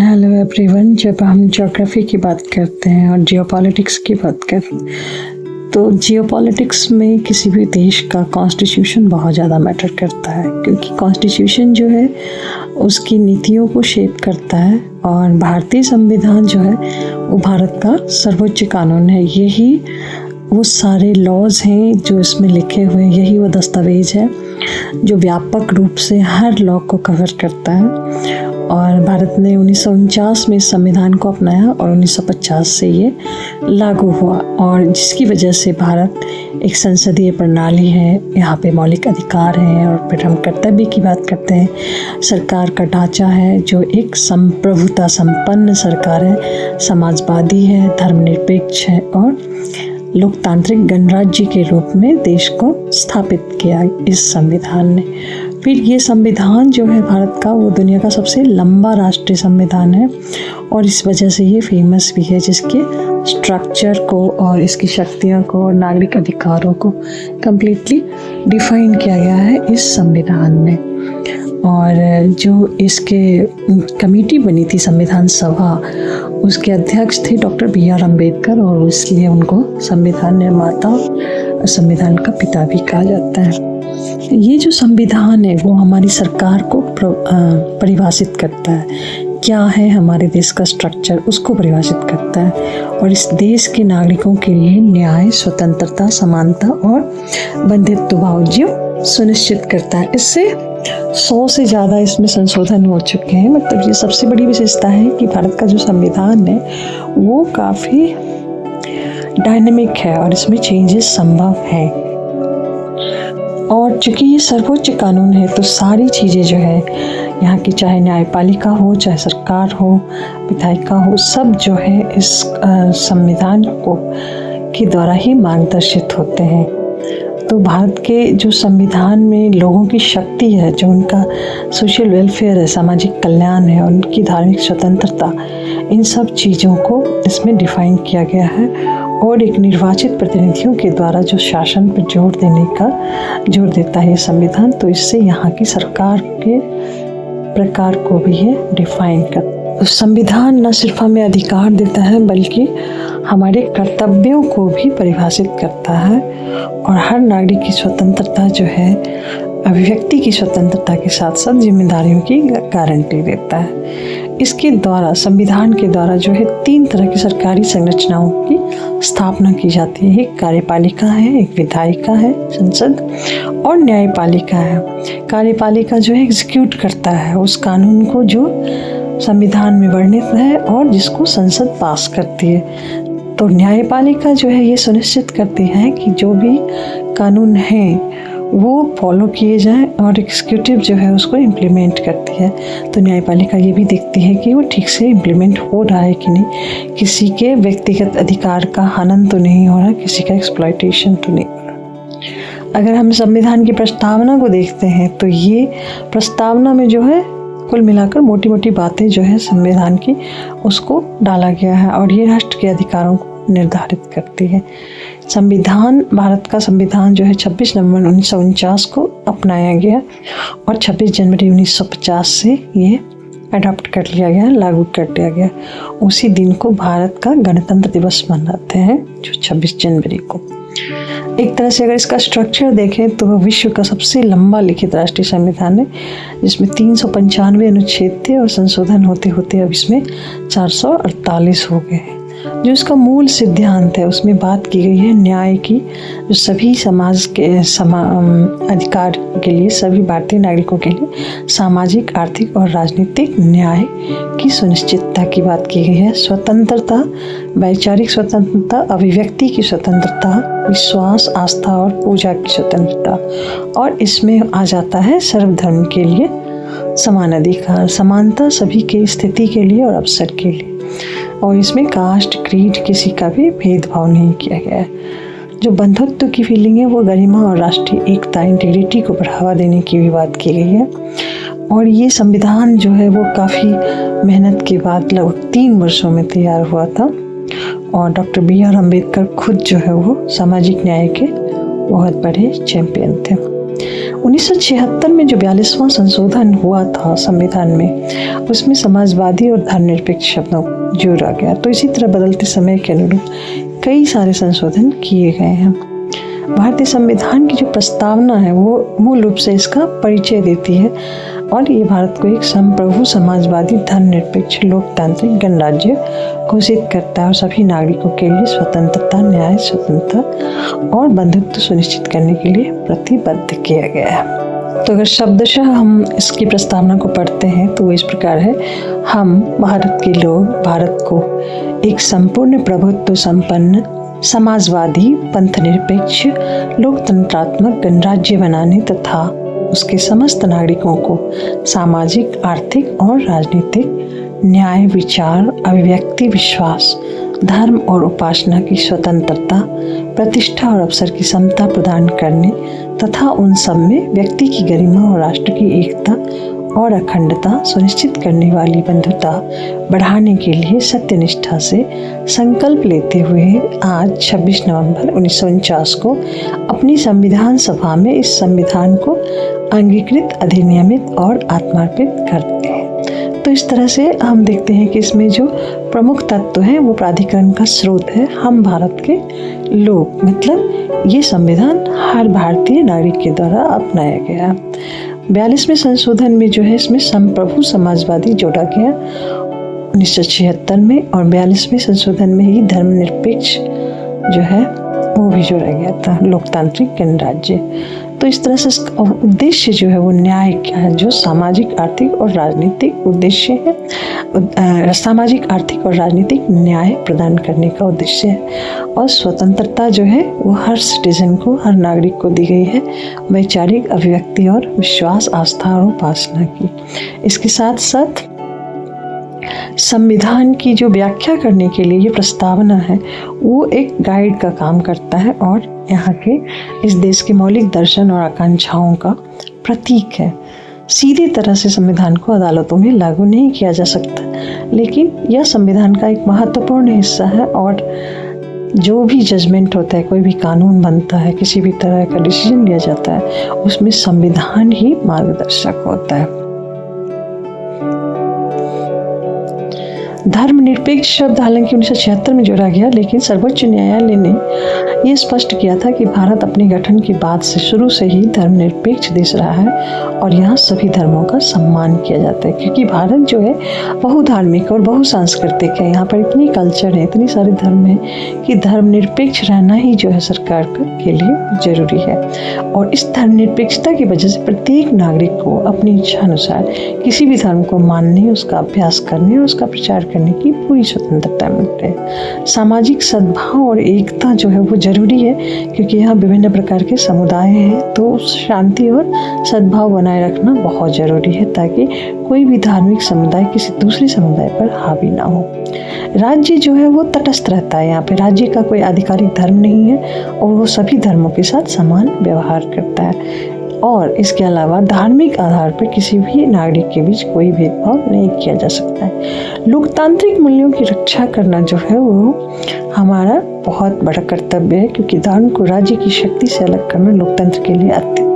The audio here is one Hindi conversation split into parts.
Hello everyone. जब हम ज्योग्राफी की बात करते हैं और जियोपॉलिटिक्स की बात करते हैं तो जियोपॉलिटिक्स में किसी भी देश का कॉन्स्टिट्यूशन बहुत ज़्यादा मैटर करता है, क्योंकि कॉन्स्टिट्यूशन जो है उसकी नीतियों को शेप करता है। और भारतीय संविधान जो है वो भारत का सर्वोच्च कानून है। यही वो सारे लॉज हैं जो इसमें लिखे हुए हैं, यही वो दस्तावेज है जो व्यापक रूप से हर लॉ को कवर करता है। और भारत ने 1949 में इस संविधान को अपनाया और 1950 से ये लागू हुआ, और जिसकी वजह से भारत एक संसदीय प्रणाली है। यहाँ पे मौलिक अधिकार हैं और फिर हम कर्तव्य की बात करते हैं। सरकार का ढांचा है जो एक संप्रभुता संपन्न सरकार है, समाजवादी है, धर्मनिरपेक्ष है और लोकतांत्रिक गणराज्य के रूप में देश को स्थापित किया इस संविधान ने। फिर ये संविधान जो है भारत का, वो दुनिया का सबसे लंबा राष्ट्रीय संविधान है और इस वजह से ये फेमस भी है, जिसके स्ट्रक्चर को और इसकी शक्तियों को और नागरिक अधिकारों को कम्प्लीटली डिफाइन किया गया है इस संविधान में। और जो इसके कमेटी बनी थी संविधान सभा, उसके अध्यक्ष थे डॉक्टर BR अम्बेडकर, और इसलिए उनको संविधान निर्माता और संविधान का पिता भी कहा जाता है। ये जो संविधान है वो हमारी सरकार को परिभाषित करता है, क्या है हमारे देश का स्ट्रक्चर उसको परिभाषित करता है, और इस देश के नागरिकों के लिए न्याय, स्वतंत्रता, समानता और बंधुत्व भाव सुनिश्चित करता है। इससे 100 से ज़्यादा इसमें संशोधन हो चुके हैं। मतलब ये सबसे बड़ी विशेषता है कि भारत का जो संविधान है वो काफ़ी डायनेमिक है और इसमें चेंजेस संभव हैं। और चूँकि ये सर्वोच्च कानून है तो सारी चीज़ें जो है यहाँ की, चाहे न्यायपालिका हो, चाहे सरकार हो, विधायिका हो, सब जो है इस संविधान को के द्वारा ही मार्गदर्शित होते हैं। तो भारत के जो संविधान में लोगों की शक्ति है, जो उनका सोशल वेलफेयर है, सामाजिक कल्याण है, उनकी धार्मिक स्वतंत्रता, इन सब चीज़ों को इसमें डिफाइन किया गया है। और एक निर्वाचित प्रतिनिधियों के द्वारा जो शासन पर जोर देता है ये संविधान, तो इससे यहाँ की सरकार के प्रकार को भी ये डिफाइन करता है। तो संविधान न सिर्फ हमें अधिकार देता है बल्कि हमारे कर्तव्यों को भी परिभाषित करता है, और हर नागरिक की स्वतंत्रता जो है, अभिव्यक्ति की स्वतंत्रता के साथ साथ जिम्मेदारियों की गारंटी देता है। इसके द्वारा, संविधान के द्वारा जो है 3 तरह की सरकारी संरचनाओं की स्थापना की जाती है। एक कार्यपालिका है, एक विधायिका है, संसद, और न्यायपालिका है। कार्यपालिका जो है एग्जीक्यूट करता है उस कानून को जो संविधान में वर्णित है और जिसको संसद पास करती है। तो न्यायपालिका जो है ये सुनिश्चित करती है कि जो भी कानून हैं वो फॉलो किए जाएं, और एग्जीक्यूटिव जो है उसको इम्प्लीमेंट करती है। तो न्यायपालिका ये भी देखती है कि वो ठीक से इम्प्लीमेंट हो रहा है कि नहीं, किसी के व्यक्तिगत अधिकार का हनन तो नहीं हो रहा, किसी का एक्सप्लॉयटेशन तो नहीं हो रहा। अगर हम संविधान की प्रस्तावना को देखते हैं तो ये प्रस्तावना में जो है कुल मिलाकर मोटी मोटी बातें जो है संविधान की उसको डाला गया है, और ये राष्ट्र के अधिकारों को निर्धारित करती है। संविधान, भारत का संविधान जो है 26 नवंबर 1949 को अपनाया गया और 26 जनवरी 1950 से ये अडॉप्ट कर लिया गया, लागू कर दिया गया। उसी दिन को भारत का गणतंत्र दिवस मनाते हैं, जो 26 जनवरी को। एक तरह से अगर इसका स्ट्रक्चर देखें तो वह विश्व का सबसे लंबा लिखित राष्ट्रीय संविधान है, जिसमें 395 अनुच्छेद थे और संशोधन होते होते अब इसमें 448 हो गए हैं। जो इसका मूल सिद्धांत है उसमें बात की गई है न्याय की, जो सभी समाज के अधिकार के लिए, सभी भारतीय नागरिकों के लिए सामाजिक, आर्थिक और राजनीतिक न्याय की सुनिश्चितता की बात की गई है। स्वतंत्रता, वैचारिक स्वतंत्रता, अभिव्यक्ति की स्वतंत्रता, विश्वास, आस्था और पूजा की स्वतंत्रता, और इसमें आ जाता है सर्वधर्म के लिए समान अधिकार, समानता सभी की स्थिति के लिए और अवसर के लिए, और इसमें कास्ट, क्रीड, किसी का भी भेदभाव नहीं किया गया है। जो बंधुत्व की फीलिंग है वो गरिमा और राष्ट्रीय एकता, इंटीग्रिटी को बढ़ावा देने की भी बात की गई है। और ये संविधान जो है वो काफ़ी मेहनत के बाद लगभग 3 वर्षों में तैयार हुआ था, और डॉक्टर BR अम्बेडकर खुद जो है वो सामाजिक न्याय के बहुत बड़े चैंपियन थे। 1976 में जो 42वां संशोधन हुआ था संविधान में, उसमें समाजवादी और धर्मनिरपेक्ष शब्दों जोड़ा गया। तो इसी तरह बदलते समय के अनुरूप कई सारे संशोधन किए गए हैं। भारतीय संविधान की जो प्रस्तावना है वो मूल रूप से इसका परिचय देती है और ये भारत को एक संप्रभु समाजवादी धर्मनिरपेक्ष लोकतांत्रिक गणराज्य घोषित करता है और सभी नागरिकों के लिए स्वतंत्रता, न्याय, स्वतंत्रता और बंधुत्व सुनिश्चित करने के लिए प्रतिबद्ध किया गया है। तो अगर शब्दशः हम इसकी प्रस्तावना को पढ़ते हैं तो वो इस प्रकार है: हम भारत के लोग भारत को एक संपूर्ण प्रभुत्व संपन्न समाजवादी पंथनिरपेक्ष लोकतंत्रात्मक गणराज्य बनाने तथा उसके समस्त नागरिकों को सामाजिक, आर्थिक और राजनीतिक न्याय, विचार, अभिव्यक्ति, विश्वास, धर्म और उपासना की स्वतंत्रता, प्रतिष्ठा और अवसर की समता प्रदान करने तथा उन सब में व्यक्ति की गरिमा और राष्ट्र की एकता और अखंडता सुनिश्चित करने वाली बंधुता बढ़ाने के लिए सत्यनिष्ठा से संकल्प लेते हुए आज 26 नवंबर 1949 को अपनी संविधान सभा में इस संविधान को अंगीकृत, अधिनियमित और आत्मार्पित करते हैं। तो इस तरह से हम देखते हैं कि इसमें जो प्रमुख तत्व है वो प्राधिकरण का स्रोत है हम भारत के लोग, मतलब ये संविधान हर भारतीय नागरिक के द्वारा अपनाया गया। 42वें संशोधन में जो है इसमें संप्रभु समाजवादी जोड़ा गया 1976 में, और 42वें संशोधन में ही धर्मनिरपेक्ष जो है वो भी जोड़ा गया था, लोकतांत्रिक गणराज्य। तो इस तरह से इसका उद्देश्य जो है वो न्याय क्या है, जो सामाजिक, आर्थिक और राजनीतिक उद्देश्य है, सामाजिक, आर्थिक और राजनीतिक न्याय प्रदान करने का उद्देश्य है। और स्वतंत्रता जो है वो हर सिटीजन को, हर नागरिक को दी गई है, वैचारिक अभिव्यक्ति और विश्वास, आस्था और उपासना की। इसके साथ साथ संविधान की जो व्याख्या करने के लिए ये प्रस्तावना है वो एक गाइड का काम करता है और यहाँ के इस देश के मौलिक दर्शन और आकांक्षाओं का प्रतीक है। सीधी तरह से संविधान को अदालतों में लागू नहीं किया जा सकता, लेकिन यह संविधान का एक महत्वपूर्ण हिस्सा है और जो भी जजमेंट होता है, कोई भी कानून बनता है, किसी भी तरह का डिसीजन लिया जाता है, उसमें संविधान ही मार्गदर्शक होता है। धर्मनिरपेक्ष शब्द हालांकि 1976 में जोड़ा गया, लेकिन सर्वोच्च न्यायालय ने यह स्पष्ट किया था कि भारत अपने गठन के बाद से शुरू से ही धर्मनिरपेक्ष देश रहा है और यहाँ सभी धर्मों का सम्मान किया जाता है, क्योंकि भारत जो है बहुधार्मिक और बहुसांस्कृतिक है। यहाँ पर इतनी कल्चर है, इतनी सारे धर्म है कि धर्मनिरपेक्ष रहना ही जो है सरकार के लिए जरूरी है। और इस धर्मनिरपेक्षता की वजह से प्रत्येक नागरिक को अपनी इच्छा अनुसार किसी भी धर्म को मानने, उसका अभ्यास करने और उसका प्रचार करने की पूरी स्वतंत्रता मिलती है। सामाजिक सद्भाव और एकता जो है वो जरूरी है, क्योंकि यहाँ विभिन्न प्रकार के समुदाय हैं, तो शांति और सद्भाव बनाए रखना बहुत जरूरी है ताकि कोई भी धार्मिक समुदाय किसी दूसरे समुदाय पर हावी ना हो। राज्य जो है वो तटस्थ रहता है, यहाँ पे राज्य का कोई आधिकारिक धर्म नहीं है और वो सभी धर्मों के साथ समान व्यवहार करता है। और इसके अलावा धार्मिक आधार पर किसी भी नागरिक के बीच कोई भेदभाव नहीं किया जा सकता है। लोकतांत्रिक मूल्यों की रक्षा करना जो है वो हमारा बहुत बड़ा कर्तव्य है, क्योंकि धर्म को राज्य की शक्ति से अलग करना लोकतंत्र के लिए अत्यंत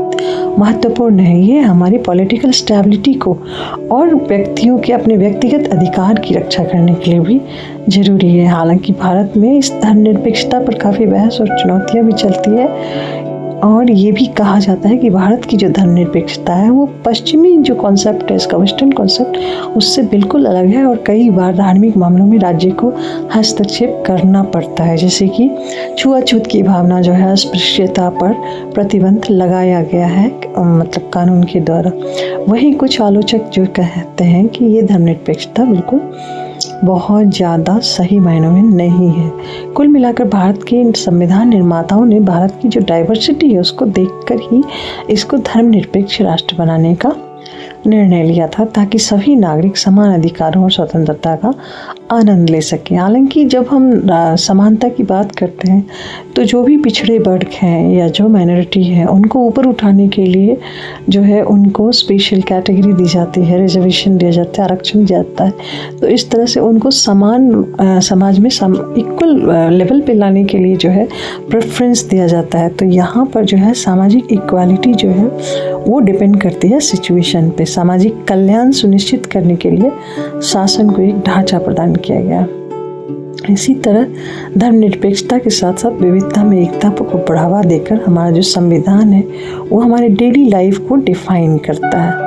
महत्वपूर्ण है। ये हमारी पॉलिटिकल स्टेबिलिटी को और व्यक्तियों के अपने व्यक्तिगत अधिकार की रक्षा करने के लिए भी जरूरी है। हालांकि भारत में इस धर्मनिरपेक्षता पर काफ़ी बहस और चुनौतियाँ भी चलती है और ये भी कहा जाता है कि भारत की जो धर्मनिरपेक्षता है वो पश्चिमी जो कॉन्सेप्ट है, इसका वेस्टर्न कॉन्सेप्ट, उससे बिल्कुल अलग है और कई बार धार्मिक मामलों में राज्य को हस्तक्षेप करना पड़ता है, जैसे कि छुआछूत की भावना जो है, अस्पृश्यता पर प्रतिबंध लगाया गया है मतलब कानून के द्वारा। वहीं कुछ आलोचक जो कहते हैं कि ये धर्मनिरपेक्षता बिल्कुल बहुत ज़्यादा सही मायनों में नहीं है। कुल मिलाकर भारत के संविधान निर्माताओं ने भारत की जो डाइवर्सिटी है उसको देखकर ही इसको धर्मनिरपेक्ष राष्ट्र बनाने का निर्णय लिया था, ताकि सभी नागरिक समान अधिकारों और स्वतंत्रता का आनंद ले सकें। हालांकि जब हम समानता की बात करते हैं तो जो भी पिछड़े वर्ग हैं या जो माइनॉरिटी है उनको ऊपर उठाने के लिए जो है उनको स्पेशल कैटेगरी दी जाती है, रिजर्वेशन दिया जाता है, आरक्षण दिया जाता है। तो इस तरह से उनको समान समाज में इक्वल लेवल पे लाने के लिए जो है प्रेफरेंस दिया जाता है। तो यहाँ पर जो है सामाजिक इक्वालिटी जो है वो डिपेंड करती है सिचुएशन पे। सामाजिक कल्याण सुनिश्चित करने के लिए शासन को एक ढांचा प्रदान किया गया। इसी तरह धर्मनिरपेक्षता के साथ साथ विविधता में एकता को बढ़ावा देकर हमारा जो संविधान है वो हमारे डेली लाइफ को डिफाइन करता है।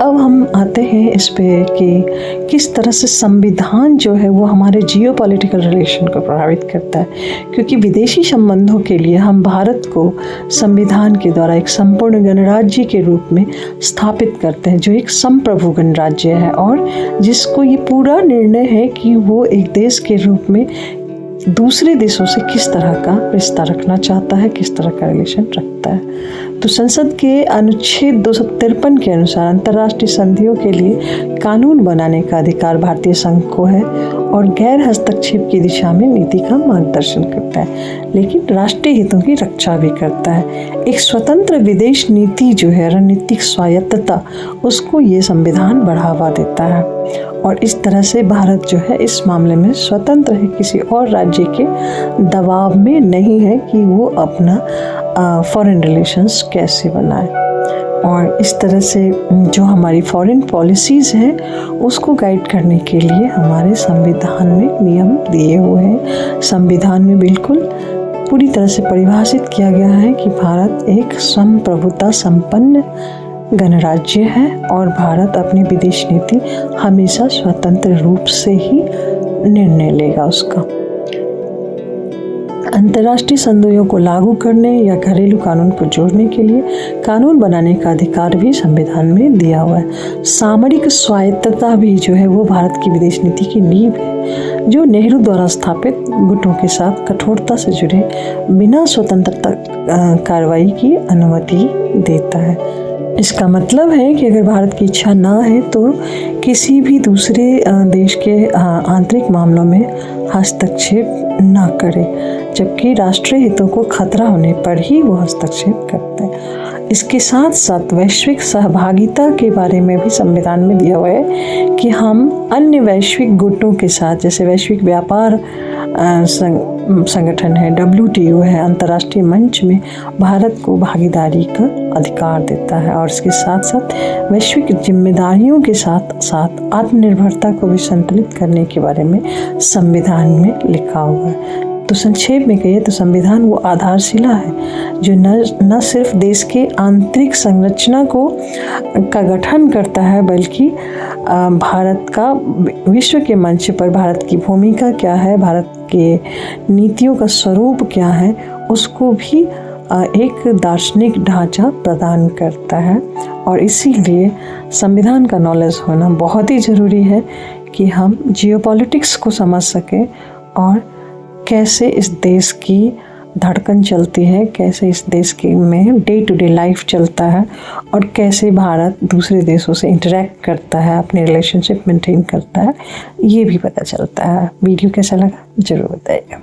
अब हम आते हैं इस पे कि किस तरह से संविधान जो है वो हमारे जियोपॉलिटिकल रिलेशन को प्रभावित करता है, क्योंकि विदेशी संबंधों के लिए हम भारत को संविधान के द्वारा एक संपूर्ण गणराज्य के रूप में स्थापित करते हैं, जो एक संप्रभु गणराज्य है और जिसको ये पूरा निर्णय है कि वो एक देश के रूप में दूसरे देशों से किस तरह का रिश्ता रखना चाहता है, किस तरह का रिलेशन रखता है। तो संसद के अनुच्छेद 253 के अनुसार अंतर्राष्ट्रीय संधियों के लिए कानून बनाने का अधिकार भारतीय संघ को है और गैर हस्तक्षेप की दिशा में नीति का मार्गदर्शन करता है, लेकिन राष्ट्रीय हितों की रक्षा भी करता है। एक स्वतंत्र विदेश नीति जो है, रणनीतिक स्वायत्तता, उसको ये संविधान बढ़ावा देता है और इस तरह से भारत जो है इस मामले में स्वतंत्र है, किसी और राज्य के दबाव में नहीं है कि वो अपना फॉरेन रिलेशंस कैसे बनाए। और इस तरह से जो हमारी फॉरेन पॉलिसीज़ हैं उसको गाइड करने के लिए हमारे संविधान में नियम दिए हुए हैं। संविधान में बिल्कुल पूरी तरह से परिभाषित किया गया है कि भारत एक संप्रभुता संपन्न गणराज्य है और भारत अपनी विदेश नीति हमेशा स्वतंत्र रूप से ही निर्णय लेगा उसका। अंतर्राष्ट्रीय संधियों को लागू करने या घरेलू कानून को जोड़ने के लिए कानून बनाने का अधिकार भी संविधान में दिया हुआ है। सामरिक स्वायत्तता भी जो है वो भारत की विदेश नीति की नींव है, जो नेहरू द्वारा स्थापित गुटों के साथ कठोरता से जुड़े बिना स्वतंत्रता कार्रवाई की अनुमति देता है। इसका मतलब है कि अगर भारत की इच्छा ना है तो किसी भी दूसरे देश के आंतरिक मामलों में हस्तक्षेप ना करे, जबकि राष्ट्रीय हितों को खतरा होने पर ही वो हस्तक्षेप करते हैं। इसके साथ साथ वैश्विक सहभागिता के बारे में भी संविधान में दिया हुआ है कि हम अन्य वैश्विक गुटों के साथ, जैसे वैश्विक व्यापार संगठन है, WTO है, अंतर्राष्ट्रीय मंच में भारत को भागीदारी का अधिकार देता है और इसके साथ साथ वैश्विक जिम्मेदारियों के साथ साथ आत्मनिर्भरता को भी संतुलित करने के बारे में संविधान में लिखा हुआ है। तो संक्षेप में कहिए तो संविधान वो आधारशिला है जो न सिर्फ देश के आंतरिक संरचना का गठन करता है, बल्कि भारत का विश्व के मंच पर भारत की भूमिका क्या है, भारत के नीतियों का स्वरूप क्या है, उसको भी एक दार्शनिक ढांचा प्रदान करता है। और इसीलिए संविधान का नॉलेज होना बहुत ही ज़रूरी है कि हम जियोपॉलिटिक्स को समझ सकें और कैसे इस देश की धड़कन चलती है, कैसे इस देश के में डे टू डे लाइफ चलता है और कैसे भारत दूसरे देशों से इंटरेक्ट करता है, अपने रिलेशनशिप मेंटेन करता है, ये भी पता चलता है। वीडियो कैसा लगा ज़रूर बताइएगा।